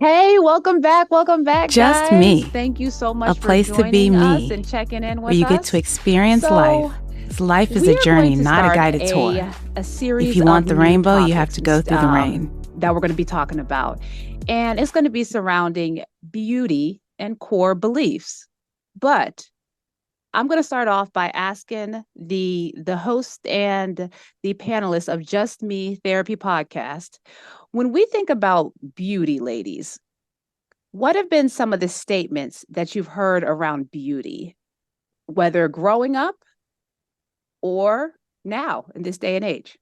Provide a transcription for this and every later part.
Hey, welcome back, Just guys. me, Thank you so a much for place to be joining us me, and checking in where with you get to us. experience life. So, 'Cause life is we a are going journey, to not a start guided tour. a If series you of want the new rainbow, you have topics to go through the rain. that we're going to be talking about, and it's going to be surrounding beauty and core beliefs. But I'm going to start off by asking the host and the panelists of Just Me Therapy Podcast. When we think about beauty, ladies, what have been some of the statements that you've heard around beauty, whether growing up or now in this day and age?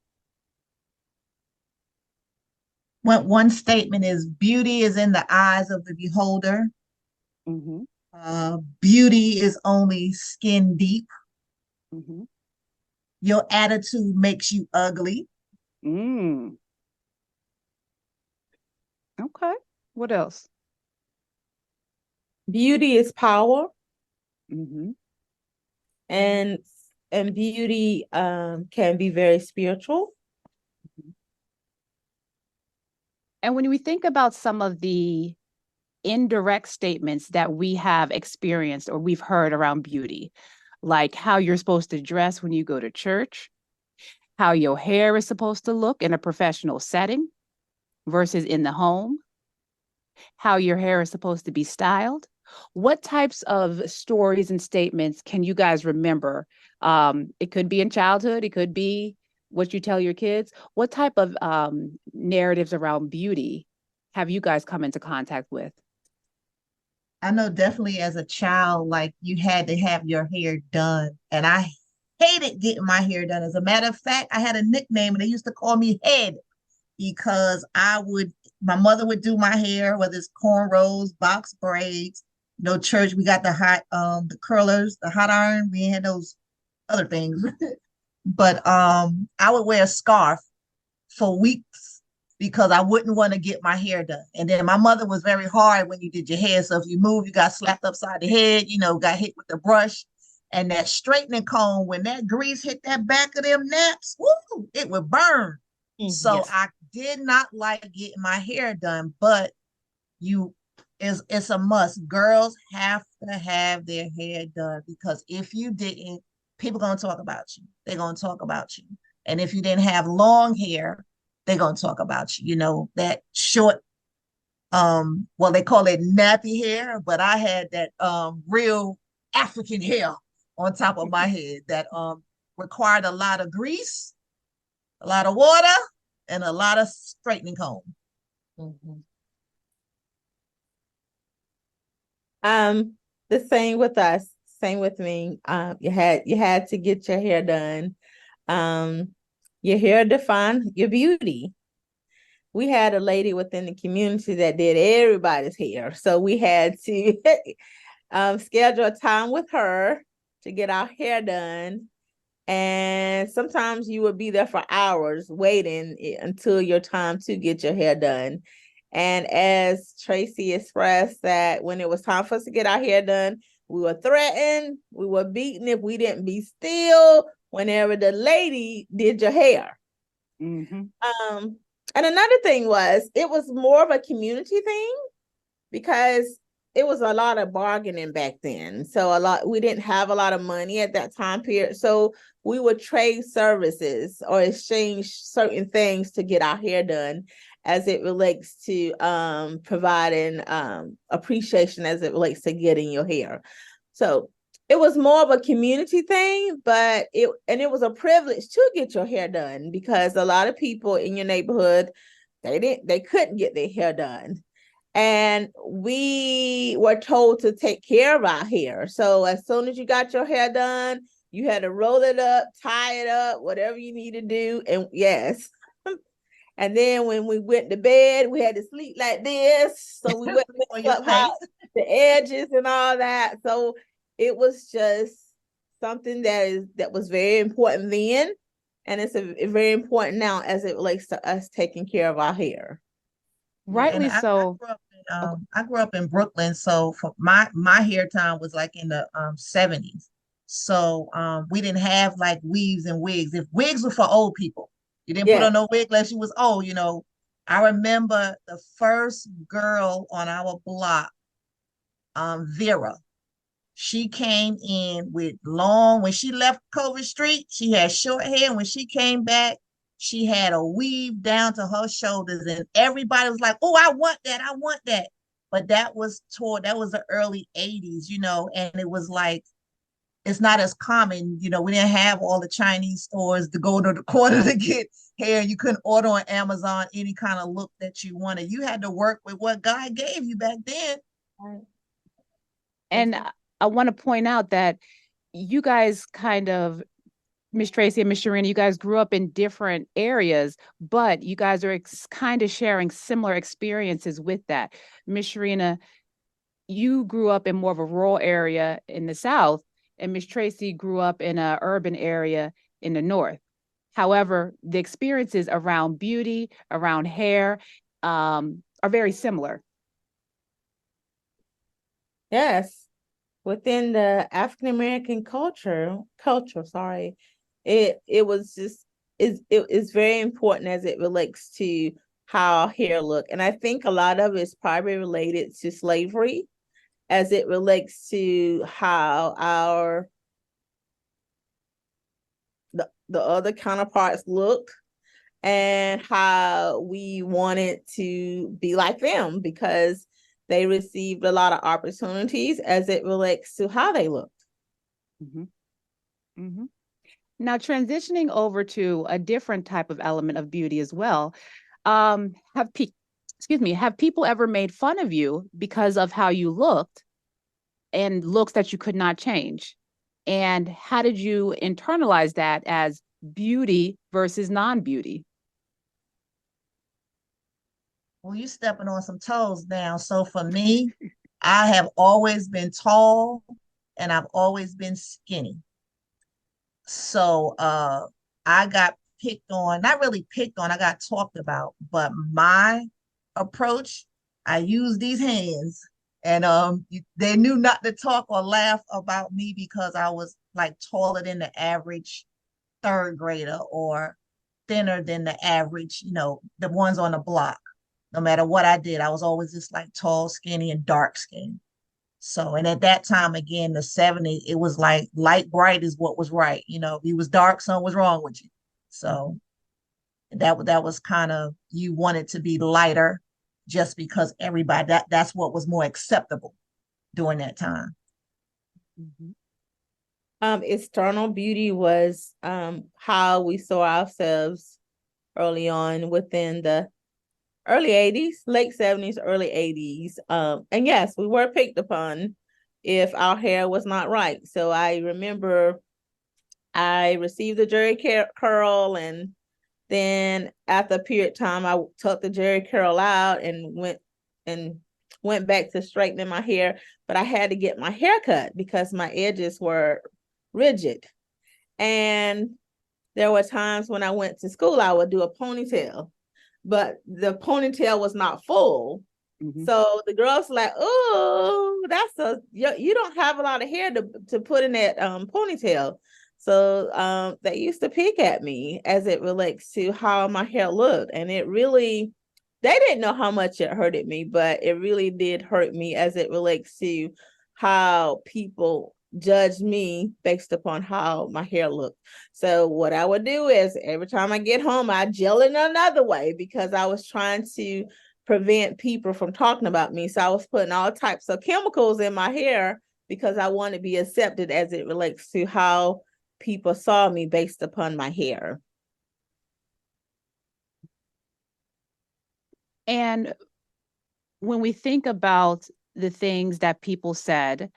One statement is beauty is in the eyes of the beholder. Mm-hmm. Beauty is only skin deep. Mm-hmm. Your attitude makes you ugly. Mm. Okay. What else? Beauty is power, Mm-hmm. and beauty can be very spiritual. And when we think about some of the indirect statements that we have experienced or we've heard around beauty, like how you're supposed to dress when you go to church, how your hair is supposed to look in a professional setting versus in the home, how your hair is supposed to be styled. What types of stories and statements can you guys remember? It could be in childhood, it could be what you tell your kids. What type of narratives around beauty have you guys come into contact with? I know definitely as a child, like you had to have your hair done. And I hated getting my hair done. As a matter of fact, I had a nickname and they used to call me Head because my mother would do my hair, whether it's cornrows, box braids. No church, we got the curlers, the hot iron. We had those other things. But I would wear a scarf for weeks because I wouldn't want to get my hair done. And then my mother was very hard when you did your hair. So if you move, you got slapped upside the head, got hit with the brush. And that straightening comb, when that grease hit that back of them naps, woo, it would burn. So Yes. I did not like getting my hair done, but you it's a must. Girls have to have their hair done because if you didn't, people gonna talk about you. They're gonna talk about you. And if you didn't have long hair, they're gonna talk about you. That short, well, they call it nappy hair, but I had that real African hair on top of my head that required a lot of grease, a lot of water, and a lot of straightening comb. Mhm. Um, the same with us, same with me. You had to get your hair done. Um, your hair defined your beauty. We had a lady within the community that did everybody's hair, so we had to schedule a time with her to get our hair done. And sometimes you would be there for hours waiting until your time to get your hair done. And as Tracy expressed, that when it was time for us to get our hair done, we were threatened, we were beaten if we didn't be still whenever the lady did your hair. Mm-hmm. Um, and another thing was, it was more of a community thing because it was a lot of bargaining back then. So we didn't have a lot of money at that time period. So we would trade services or exchange certain things to get our hair done as it relates to providing appreciation as it relates to getting your hair. So it was more of a community thing, but it was a privilege to get your hair done because a lot of people in your neighborhood, they couldn't get their hair done, and we were told to take care of our hair. So as soon as you got your hair done, you had to roll it up, tie it up, whatever you need to do. And yes. And then when we went to bed, we had to sleep like this. So we wouldn't On mess your up how face. the edges and all that. So it was just something that was very important then. And it's very important now as it relates to us taking care of our hair. Yeah, and Rightly so. Okay. I grew up in Brooklyn, so for my hair time was like in the 70s. So we didn't have like weaves and wigs. If wigs were for old people, you didn't put Yeah. on no wig unless you was old, I remember the first girl on our block, Vera. She came in with long, when she left Covert Street, she had short hair. And when she came back, she had a weave down to her shoulders. And everybody was like, oh, I want that. I want that. But that was the early 80s, and it was like, it's not as common. We didn't have all the Chinese stores to go to the corner to get hair. You couldn't order on Amazon any kind of look that you wanted. You had to work with what God gave you back then. Right. And I want to point out that you guys kind of, Miss Tracy and Miss Sharina, you guys grew up in different areas, but you guys are kind of sharing similar experiences with that. Miss Sharina, you grew up in more of a rural area in the South, and Miss Tracy grew up in an urban area in the North. However, the experiences around beauty, around hair, are very similar. Yes, within the African American culture, sorry, it was just it's very important as it relates to how hair look, and I think a lot of it's probably related to slavery, as it relates to how the other counterparts look and how we wanted to be like them because they received a lot of opportunities as it relates to how they looked. Mm-hmm. Mm-hmm. Now, transitioning over to a different type of element of beauty as well, have people ever made fun of you because of how you looked and looks that you could not change? And how did you internalize that as beauty versus non-beauty? Well, you stepping on some toes now. So for me, I have always been tall and I've always been skinny. So I got picked on, not really picked on, I got talked about, but my approach, I used these hands and they knew not to talk or laugh about me because I was like taller than the average third grader or thinner than the average, the ones on the block. No matter what I did, I was always just like tall, skinny, and dark skinned. So, and at that time, again, the 70s, it was like light bright is what was right. If you was dark, something was wrong with you. So that was kind of, you wanted to be lighter just because everybody, that's what was more acceptable during that time. Mm-hmm. External beauty was how we saw ourselves early on within the early 80s, late 70s, early 80s. And yes, we were picked upon if our hair was not right. So I remember I received the Jerry curl, and then after a period of time, I took the Jerry curl out and went back to straightening my hair. But I had to get my hair cut because my edges were rigid. And there were times when I went to school, I would do a ponytail, but the ponytail was not full. Mm-hmm. So the girls were like, oh, you don't have a lot of hair to put in that ponytail. So they used to pick at me as it relates to how my hair looked. And they didn't know how much it hurted me, but it really did hurt me as it relates to how people judge me based upon how my hair looked. So what I would do is every time I get home, I gel in another way because I was trying to prevent people from talking about me. So I was putting all types of chemicals in my hair because I want to be accepted as it relates to how people saw me based upon my hair. And when we think about the things that people said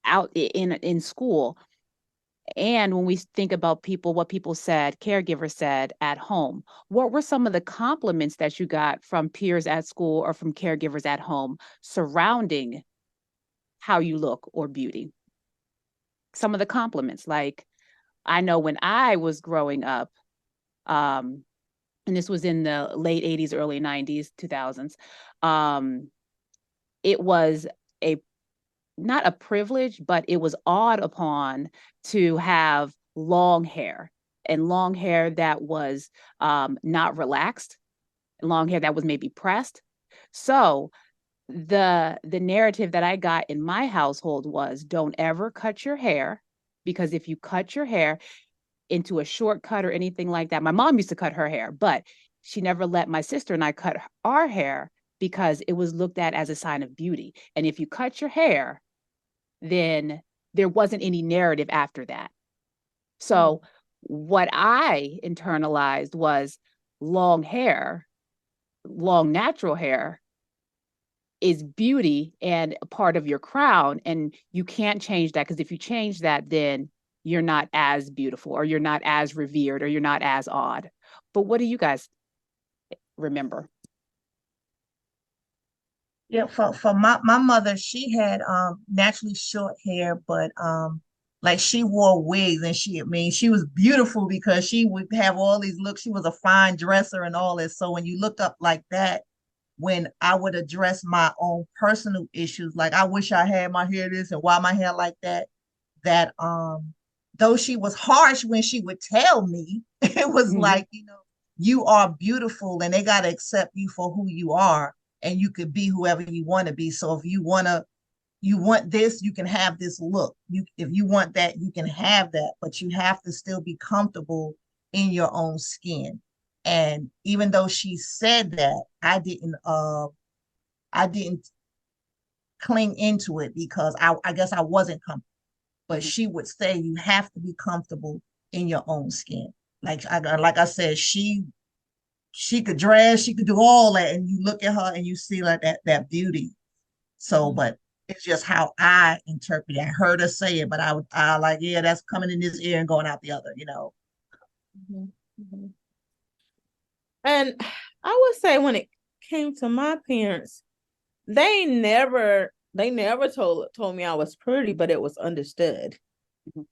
out in school, and when we think about what people said, caregivers said at home, what were some of the compliments that you got from peers at school or from caregivers at home surrounding how you look or beauty? Some of the compliments, like I know when I was growing up, and this was in the late 80s, early 90s, 2000s, it was a not a privilege, but it was awed upon to have long hair. and long hair that was not relaxed, long hair that was maybe pressed. So the narrative that I got in my household was, don't ever cut your hair, because if you cut your hair into a shortcut or anything like that, my mom used to cut her hair, but she never let my sister and I cut our hair because it was looked at as a sign of beauty. And if you cut your hair, then there wasn't any narrative after that. So what I internalized was long hair, long natural hair is beauty and a part of your crown. And you can't change that, because if you change that, then you're not as beautiful, or you're not as revered, or you're not as odd. But what do you guys remember? Yeah, for my mother, she had naturally short hair, but like she wore wigs, and she was beautiful because she would have all these looks. She was a fine dresser and all this. So when you looked up like that, when I would address my own personal issues, like I wish I had my hair this and why my hair like that, that though she was harsh when she would tell me, it was like, you are beautiful and they got to accept you for who you are, and you could be whoever you want to be. So if you want this, you can have this look. If you want that, you can have that, but you have to still be comfortable in your own skin. And even though she said that, I didn't cling into it because I guess I wasn't comfortable. But she would say you have to be comfortable in your own skin. Like I said, she could dress, she could do all that, and you look at her and you see like that beauty. So, but it's just how I interpret it. I heard her say it, but I like, yeah, that's coming in this ear and going out the other, And I would say when it came to my parents, they never told me I was pretty, but it was understood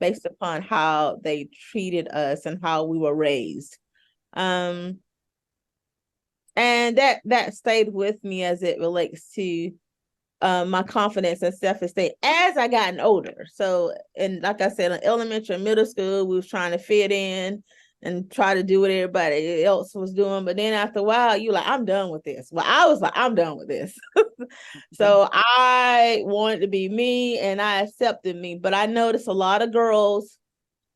based upon how they treated us and how we were raised. And that stayed with me as it relates to my confidence and self-esteem as I gotten older. So, and like I said, in elementary and middle school, we was trying to fit in and try to do what everybody else was doing. But then after a while, you like, I'm done with this. Well, I was like, I'm done with this. So I wanted to be me, and I accepted me. But I noticed a lot of girls,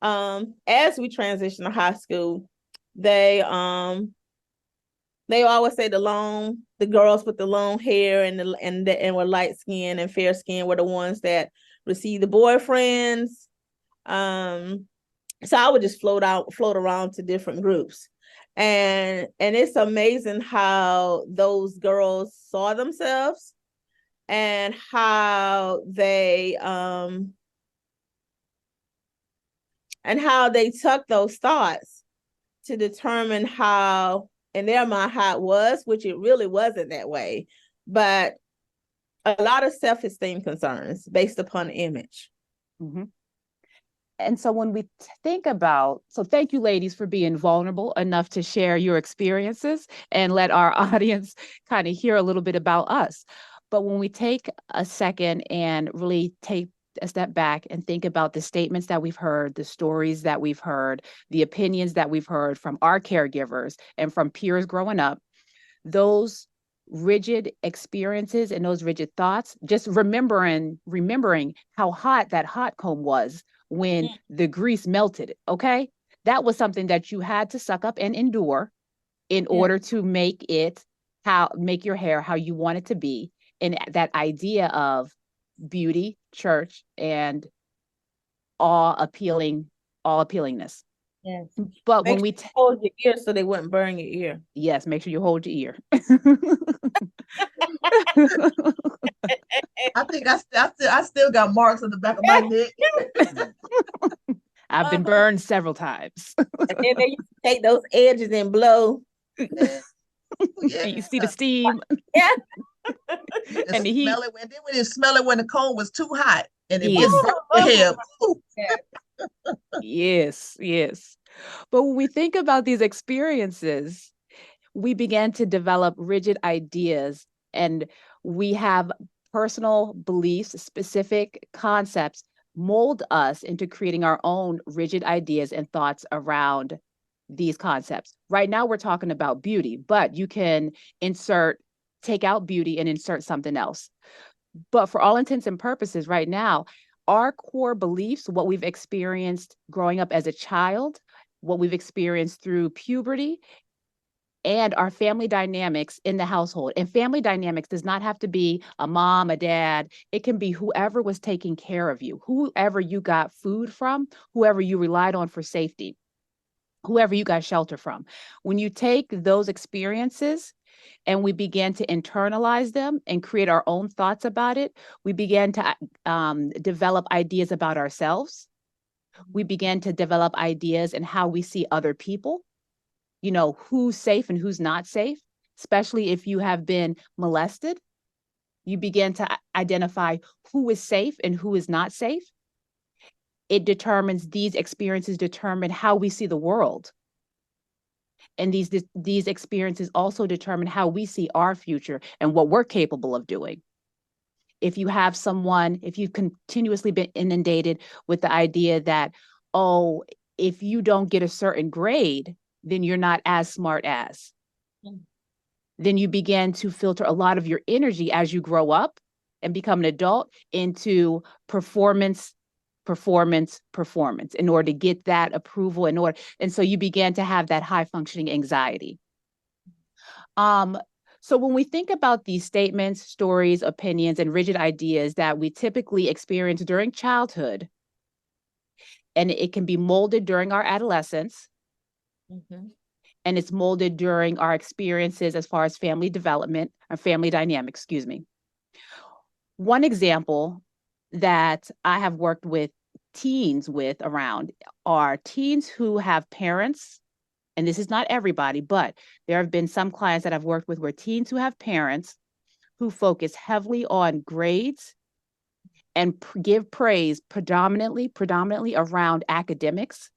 as we transition to high school, they always say the girls with the long hair and were light skin and fair skin were the ones that received the boyfriends. So I would just float around to different groups. And it's amazing how those girls saw themselves and how they took those thoughts to determine how in their mind how it was, which it really wasn't that way, but a lot of self-esteem concerns based upon image. And so when we think about, so thank you ladies for being vulnerable enough to share your experiences and let our audience kind of hear a little bit about us. But when we take a second and really take a step back and think about the statements that we've heard, the stories that we've heard, the opinions that we've heard from our caregivers and from peers growing up, those rigid experiences and those rigid thoughts, just remembering how hot that hot comb was when the grease melted, okay? That was something that you had to suck up and endure in order to make your hair how you want it to be. And that idea of beauty, church, and all-appealingness. Yes. But make when we hold your ear so they wouldn't burn your ear. Yes, make sure you hold your ear. I think I still got marks on the back of my neck. I've been burned several times. And then they used to take those edges and blow. Yeah. You see the steam. Yeah. And the heat. Smell it, and then when you smell it when the comb was too hot and it Yes. just burnt your hair. Yes, yes. But when we think about these experiences, we began to develop rigid ideas, and we have personal beliefs, specific concepts mold us into creating our own rigid ideas and thoughts around these concepts. Right now, we're talking about beauty, but you can take out beauty and insert something else. But for all intents and purposes, right now, our core beliefs, what we've experienced growing up as a child, what we've experienced through puberty, and our family dynamics in the household. And family dynamics does not have to be a mom, a dad. It can be whoever was taking care of you, whoever you got food from, whoever you relied on for safety, whoever you got shelter from. When you take those experiences and we began to internalize them and create our own thoughts about it, we began to develop ideas about ourselves. We began to develop ideas and how we see other people, who's safe and who's not safe, especially if you have been molested. You begin to identify who is safe and who is not safe. These experiences determine how we see the world. And these experiences also determine how we see our future and what we're capable of doing. If you've continuously been inundated with the idea that, oh, if you don't get a certain grade, then you're not as smart as. Then you begin to filter a lot of your energy as you grow up and become an adult into performance in order to get that approval and so you began to have that high functioning anxiety. So when we think about these statements, stories, opinions, and rigid ideas that we typically experience during childhood, and it can be molded during our adolescence, and it's molded during our experiences as far as family development or family dynamics, excuse me. One example that I have worked with teens around are teens who have parents, and this is not everybody, but there have been some clients that I've worked with where teens who have parents who focus heavily on grades and give praise predominantly around academics,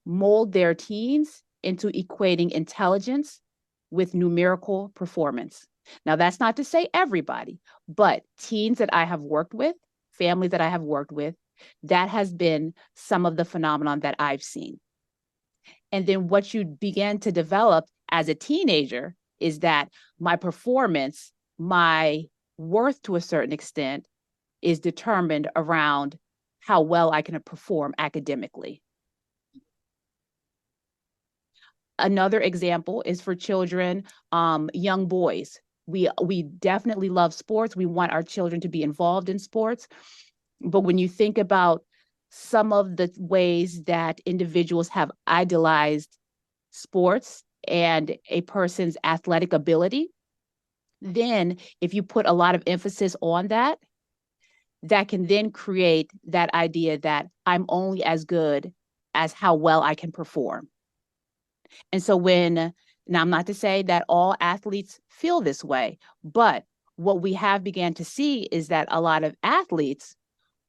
mold their teens into equating intelligence with numerical performance. Now, that's not to say everybody, but teens that I have worked with, families that I have worked with, that has been some of the phenomenon that I've seen. And then what you begin to develop as a teenager is that my performance, my worth to a certain extent, is determined around how well I can perform academically. Another example is for children, young boys. We definitely love sports. We want our children to be involved in sports. But when you think about some of the ways that individuals have idolized sports and a person's athletic ability, then if you put a lot of emphasis on that, that can then create that idea that I'm only as good as how well I can perform. And so now I'm not to say that all athletes feel this way, but what we have began to see is that a lot of athletes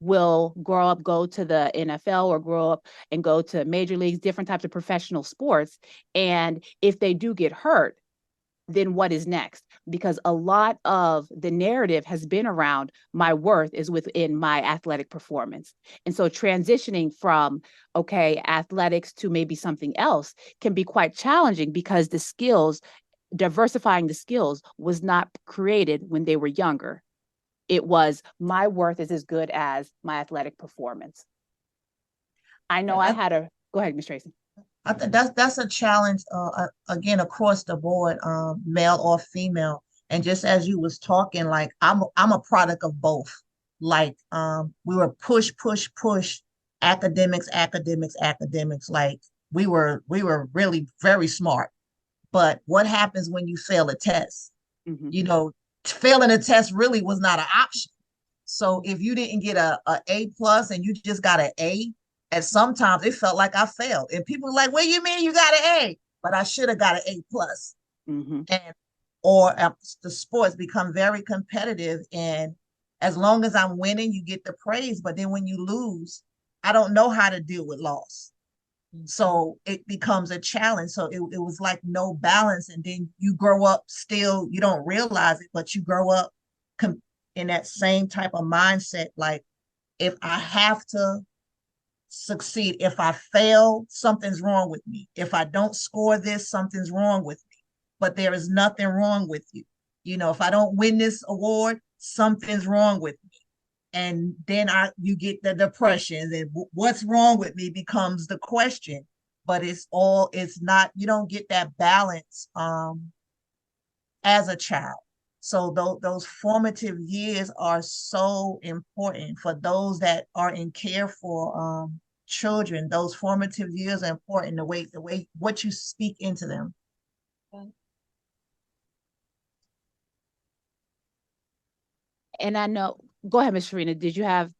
will grow up, go to the NFL or grow up and go to major leagues, different types of professional sports. And if they do get hurt, then what is next? Because a lot of the narrative has been around my worth is within my athletic performance. And so transitioning from, okay, athletics to maybe something else can be quite challenging because diversifying the skills was not created when they were younger. It was my worth is as good as my athletic performance. I know go ahead, Ms. Tracy. I think that's a challenge again across the board, male or female. And just as you was talking, like I'm a product of both. Like we were push, academics. Like we were really very smart. But what happens when you fail a test? Mm-hmm. Failing a test really was not an option. So if you didn't get a A plus and you just got an A, and sometimes it felt like I failed. And people were like, what do you mean you got an A? But I should have got an A plus. Mm-hmm. Or the sports become very competitive. And as long as I'm winning, you get the praise. But then when you lose, I don't know how to deal with loss. Mm-hmm. So it becomes a challenge. So it was like no balance. And then you grow up still, you don't realize it, but you grow up in that same type of mindset. Like, If I have to succeed, if I fail, something's wrong with me. If I don't score this, something's wrong with me. But there is nothing wrong with you. If I don't win this award, something's wrong with me. And then you get the depression, and what's wrong with me becomes the question. But it's not, you don't get that balance as a child. So those formative years are so important for those that are in care for children. Those formative years are important. The way what you speak into them. And I know, go ahead, Ms. Sharina. Did you have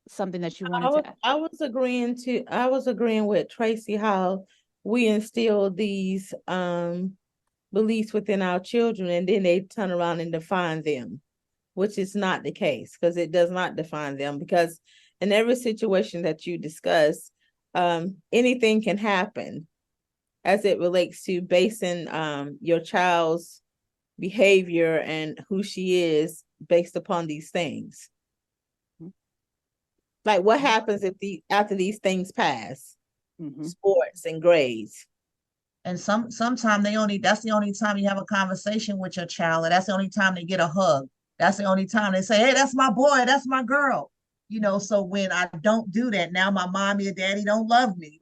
something that you wanted to add? I was agreeing with Tracy how we instill these beliefs within our children, and then they turn around and define them, which is not the case, because it does not define them. Because in every situation that you discuss, anything can happen as it relates to basing your child's behavior and who she is based upon these things. Like, what happens if after these things pass? Sports and grades. And sometimes that's the only time you have a conversation with your child, and that's the only time they get a hug. That's the only time they say, "Hey, that's my boy, that's my girl." So when I don't do that, now my mommy or daddy don't love me.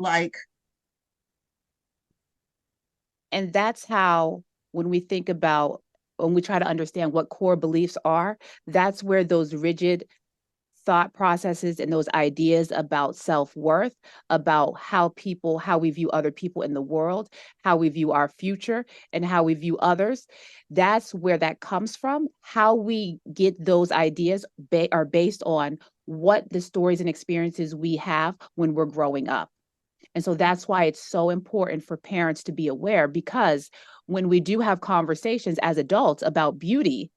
And that's how, when we try to understand what core beliefs are, that's where those rigid thought processes and those ideas about self-worth, about how we view other people in the world, how we view our future, and how we view others, that's where that comes from. How we get those ideas are based on what the stories and experiences we have when we're growing up. And so that's why it's so important for parents to be aware, because when we do have conversations as adults about beauty,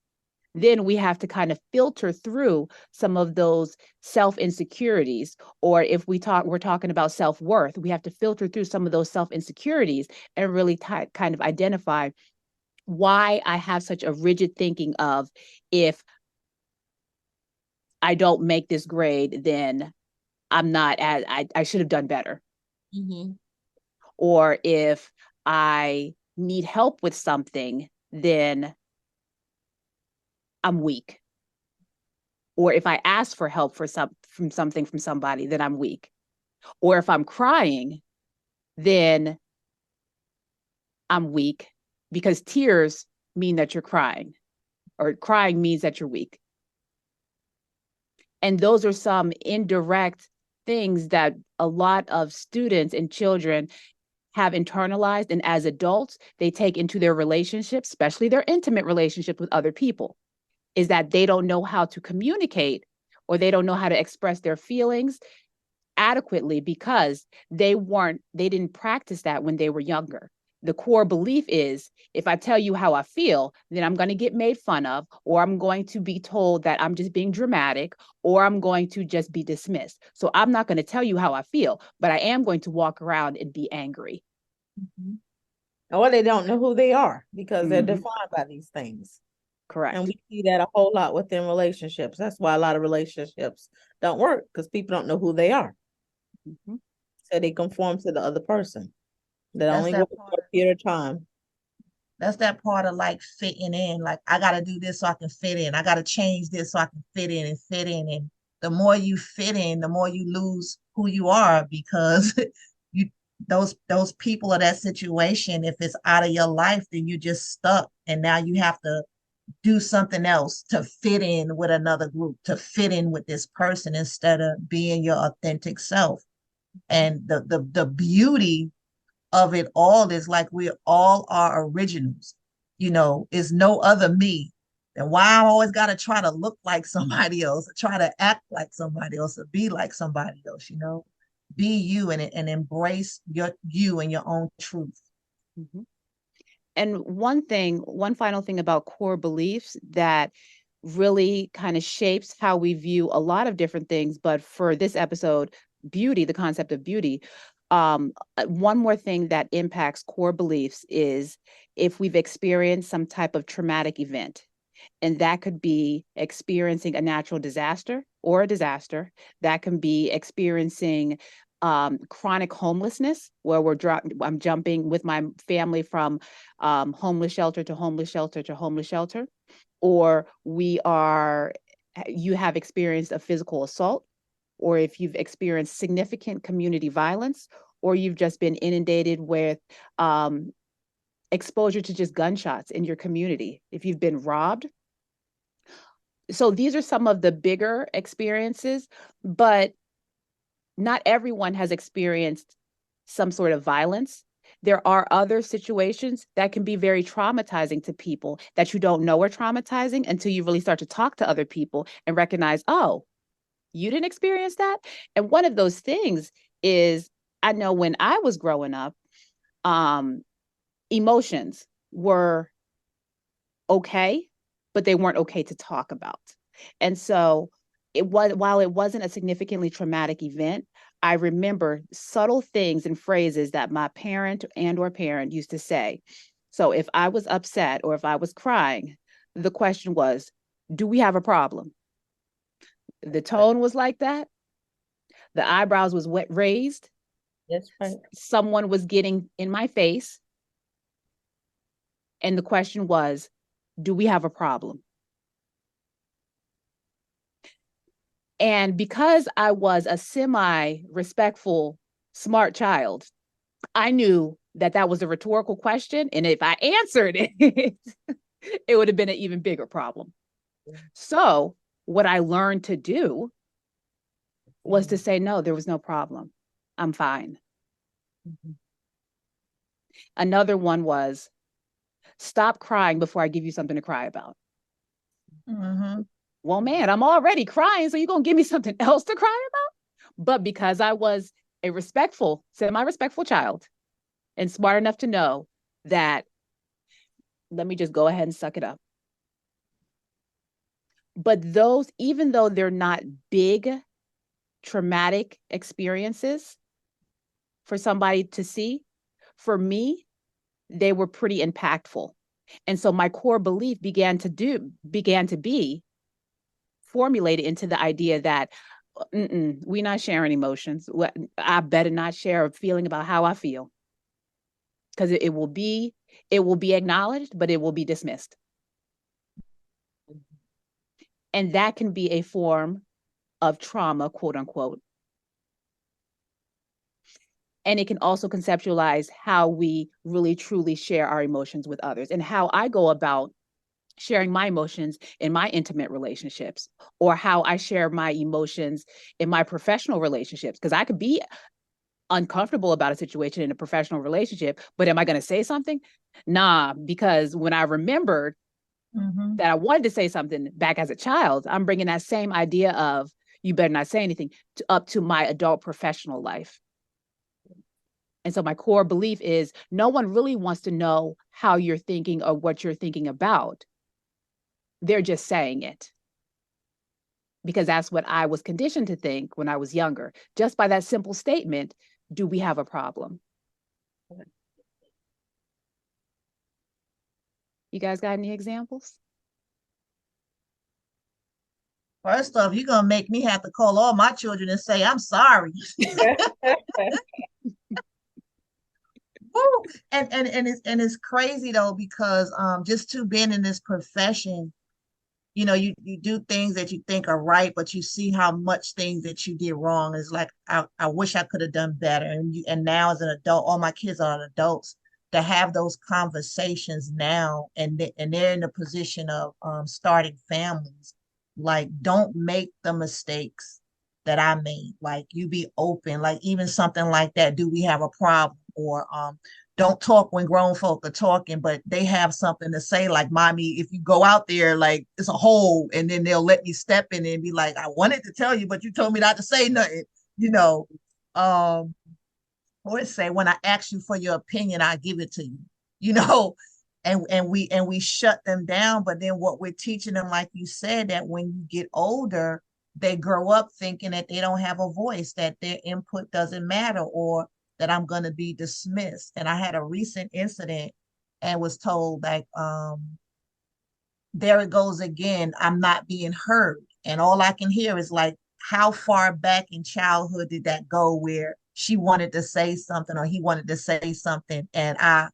then we have to kind of filter through some of those self-insecurities. Or if we're talking about self-worth, we have to filter through some of those self-insecurities and really kind of identify why I have such a rigid thinking of, if I don't make this grade, then I'm not I should have done better. Or if I need help with something, then I'm weak. Or if I ask for help from somebody, then I'm weak. Or if I'm crying, then I'm weak, because tears mean that you're crying, or crying means that you're weak. And those are some indirect things that a lot of students and children have internalized, and as adults, they take into their relationships, especially their intimate relationships with other people, is that they don't know how to communicate, or they don't know how to express their feelings adequately, because they didn't practice that when they were younger. The core belief is, if I tell you how I feel, then I'm going to get made fun of, or I'm going to be told that I'm just being dramatic, or I'm going to just be dismissed. So I'm not going to tell you how I feel, but I am going to walk around and be angry. Or they don't know who they are, because they're defined by these things. Correct. And we see that a whole lot within relationships. That's why a lot of relationships don't work, because people don't know who they are. So they conform to the other person. That only works for a period of time. That's that part of fitting in. Like, I got to do this so I can fit in. I got to change this so I can fit in and fit in. And the more you fit in, the more you lose who you are, because those people or that situation, if it's out of your life, then you're just stuck. And now you have to do something else to fit in with another group, to fit in with this person, instead of being your authentic self. And the beauty of it all is, we all are originals. Is no other me. And why I always got to try to look like somebody else, try to act like somebody else, or be like somebody else. Be you, and embrace you and your own truth. And one final thing about core beliefs that really kind of shapes how we view a lot of different things, but for this episode, beauty, the concept of beauty. One more thing that impacts core beliefs is if we've experienced some type of traumatic event, and that could be experiencing a natural disaster, or a disaster. That can be experiencing chronic homelessness, where I'm jumping with my family from homeless shelter to homeless shelter to homeless shelter, or you have experienced a physical assault, or if you've experienced significant community violence, or you've just been inundated with exposure to just gunshots in your community, if you've been robbed. So these are some of the bigger experiences, but not everyone has experienced some sort of violence. There are other situations that can be very traumatizing to people that you don't know are traumatizing until you really start to talk to other people and recognize, oh, you didn't experience that? And one of those things is, I know when I was growing up, emotions were okay, but they weren't okay to talk about. And so while it wasn't a significantly traumatic event, I remember subtle things and phrases that my parent or parent used to say. So if I was upset or if I was crying, the question was, do we have a problem? The tone was like that. The eyebrows was raised. That's right. Someone was getting in my face. And the question was, do we have a problem? And because I was a semi-respectful, smart child, I knew that that was a rhetorical question. And if I answered it, it would have been an even bigger problem. So what I learned to do was to say, no, there was no problem. I'm fine. Another one was, stop crying before I give you something to cry about. Well, man, I'm already crying, so you're going to give me something else to cry about? But because I was a respectful, semi-respectful child and smart enough to know that, let me just go ahead and suck it up. But those, even though they're not big, traumatic experiences for somebody to see, for me, they were pretty impactful. And so my core belief began to be formulated into the idea that we're not sharing emotions. I better not share a feeling about how I feel, because it will be acknowledged, but it will be dismissed. And that can be a form of trauma, quote unquote. And it can also conceptualize how we really truly share our emotions with others, and how I go about sharing my emotions in my intimate relationships, or how I share my emotions in my professional relationships. Because I could be uncomfortable about a situation in a professional relationship, but am I going to say something? Nah, because when I remembered that I wanted to say something back as a child, I'm bringing that same idea of, you better not say anything, up to my adult professional life. And so my core belief is, no one really wants to know how you're thinking or what you're thinking about. They're just saying it, because that's what I was conditioned to think when I was younger. Just by that simple statement, do we have a problem? You guys got any examples? First off, you're gonna make me have to call all my children and say, I'm sorry. Woo! And it's crazy though, because just to being in this profession, you know, you do things that you think are right, but you see how much things that you did wrong. It's like, I wish I could have done better. And now as an adult, all my kids are adults, to have those conversations now, and they're in a position of starting families. Like, don't make the mistakes that I made. Like, you be open. Like, even something like that, do we have a problem? Or don't talk when grown folk are talking, but they have something to say. Like, mommy, if you go out there, like, it's a hole, and then they'll let me step in and be like, I wanted to tell you, but you told me not to say nothing, you know. Or say, when I ask you for your opinion, I give it to you, you know. And we shut them down. But then what we're teaching them, like you said, that when you get older, they grow up thinking that they don't have a voice, that their input doesn't matter, or that I'm going to be dismissed. And I had a recent incident and was told, like, there it goes again, I'm not being heard. And all I can hear is like, how far back in childhood did that go where she wanted to say something or he wanted to say something and I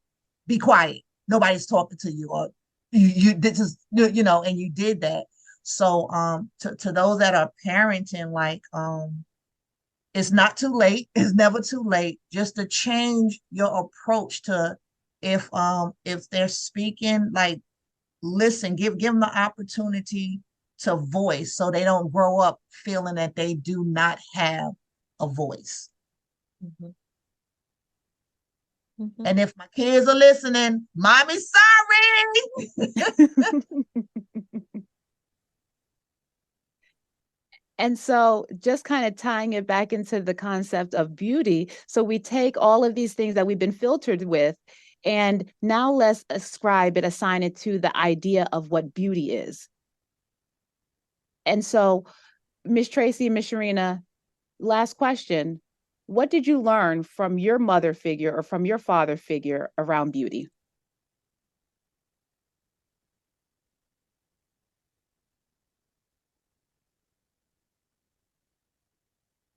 be quiet. Nobody's talking to you, or you this is and you did that. So to those that are parenting, like it's not too late. It's never too late just to change your approach to if they're speaking, like listen, give them the opportunity to voice so they don't grow up feeling that they do not have a voice. Mhm. Mhm. And if my kids are listening, mommy's sorry. And so, just kind of tying it back into the concept of beauty. So, we take all of these things that we've been filtered with, and now let's assign it to the idea of what beauty is. And so, Miss Tracy and Miss Sharina, last question. What did you learn from your mother figure or from your father figure around beauty?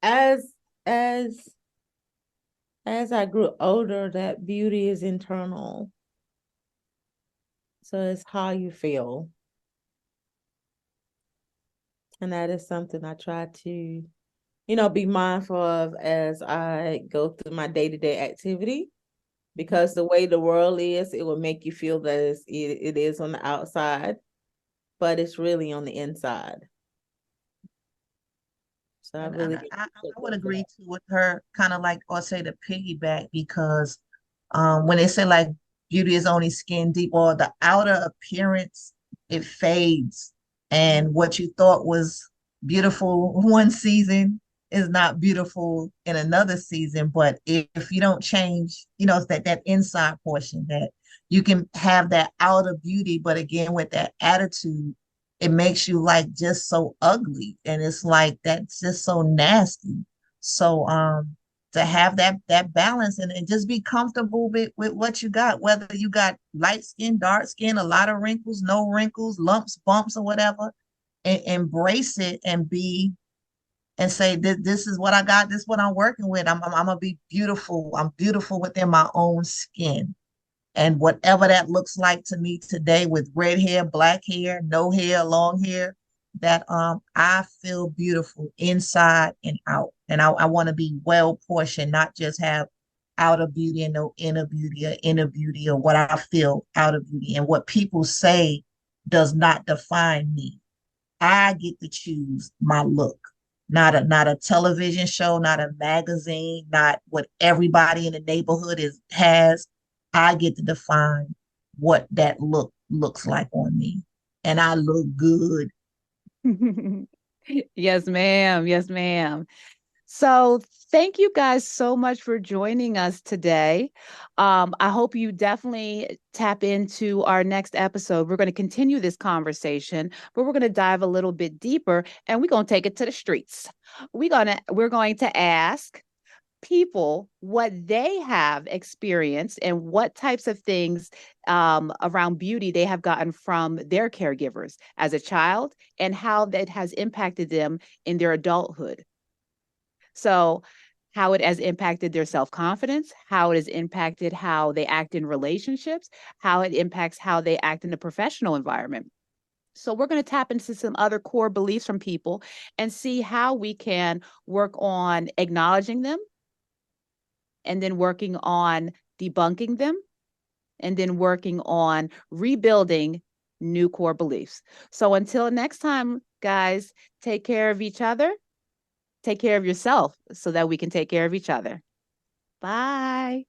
As as as I grew older, that beauty is internal. So it's how you feel. And that is something I try to, be mindful of as I go through my day-to-day activity. Because the way the world is, it will make you feel that it is on the outside, but it's really on the inside. So I And, really I would agree too with her, kind of like, or say the piggyback, because when they say like beauty is only skin deep, or the outer appearance, it fades. And what you thought was beautiful one season is not beautiful in another season. But if you don't change, it's that inside portion that you can have that outer beauty, but again, with that attitude, it makes you like just so ugly. And it's like that's just so nasty. So to have that balance and just be comfortable with what you got, whether you got light skin, dark skin, a lot of wrinkles, no wrinkles, lumps, bumps, or whatever, and embrace it and be and say this is what I got, this is what I'm working with. I'm gonna be beautiful. I'm beautiful within my own skin. And whatever that looks like to me today with red hair, black hair, no hair, long hair, that I feel beautiful inside and out. And I want to be well portioned, not just have outer beauty and no inner beauty or what I feel outer beauty. And what people say does not define me. I get to choose my look. Not a television show, not a magazine, not what everybody in the neighborhood has. I get to define what that look looks like on me. And I look good. Yes, ma'am. Yes, ma'am. So thank you guys so much for joining us today. I hope you definitely tap into our next episode. We're going to continue this conversation, but we're going to dive a little bit deeper and we're going to take it to the streets. We're going to ask people what they have experienced and what types of things around beauty they have gotten from their caregivers as a child and how that has impacted them in their adulthood. So, how it has impacted their self confidence, how it has impacted how they act in relationships, how it impacts how they act in the professional environment. So, we're going to tap into some other core beliefs from people and see how we can work on acknowledging them and then working on debunking them and then working on rebuilding new core beliefs. So, until next time, guys, take care of each other. Take care of yourself so that we can take care of each other. Bye.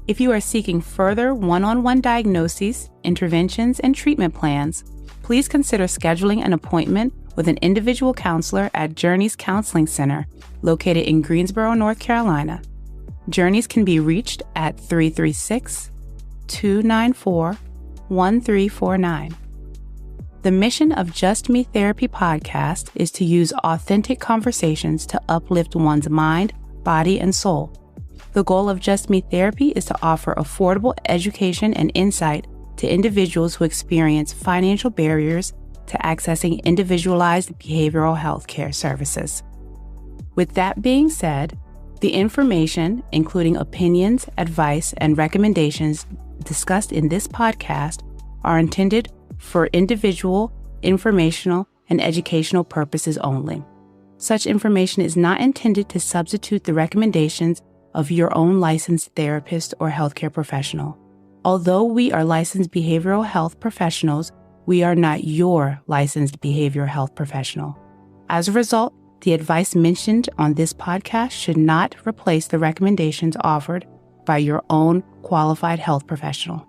If you are seeking further one-on-one diagnoses, interventions, and treatment plans, please consider scheduling an appointment with an individual counselor at Journeys Counseling Center, located in Greensboro, North Carolina. Journeys can be reached at 336-294-1349. The mission of Just Me Therapy podcast is to use authentic conversations to uplift one's mind, body, and soul. The goal of Just Me Therapy is to offer affordable education and insight to individuals who experience financial barriers to accessing individualized behavioral health care services. With that being said, the information, including opinions, advice, and recommendations discussed in this podcast, are intended for individual, informational, and educational purposes only. Such information is not intended to substitute the recommendations of your own licensed therapist or healthcare professional. Although we are licensed behavioral health professionals, we are not your licensed behavioral health professional. As a result, the advice mentioned on this podcast should not replace the recommendations offered by your own qualified health professional.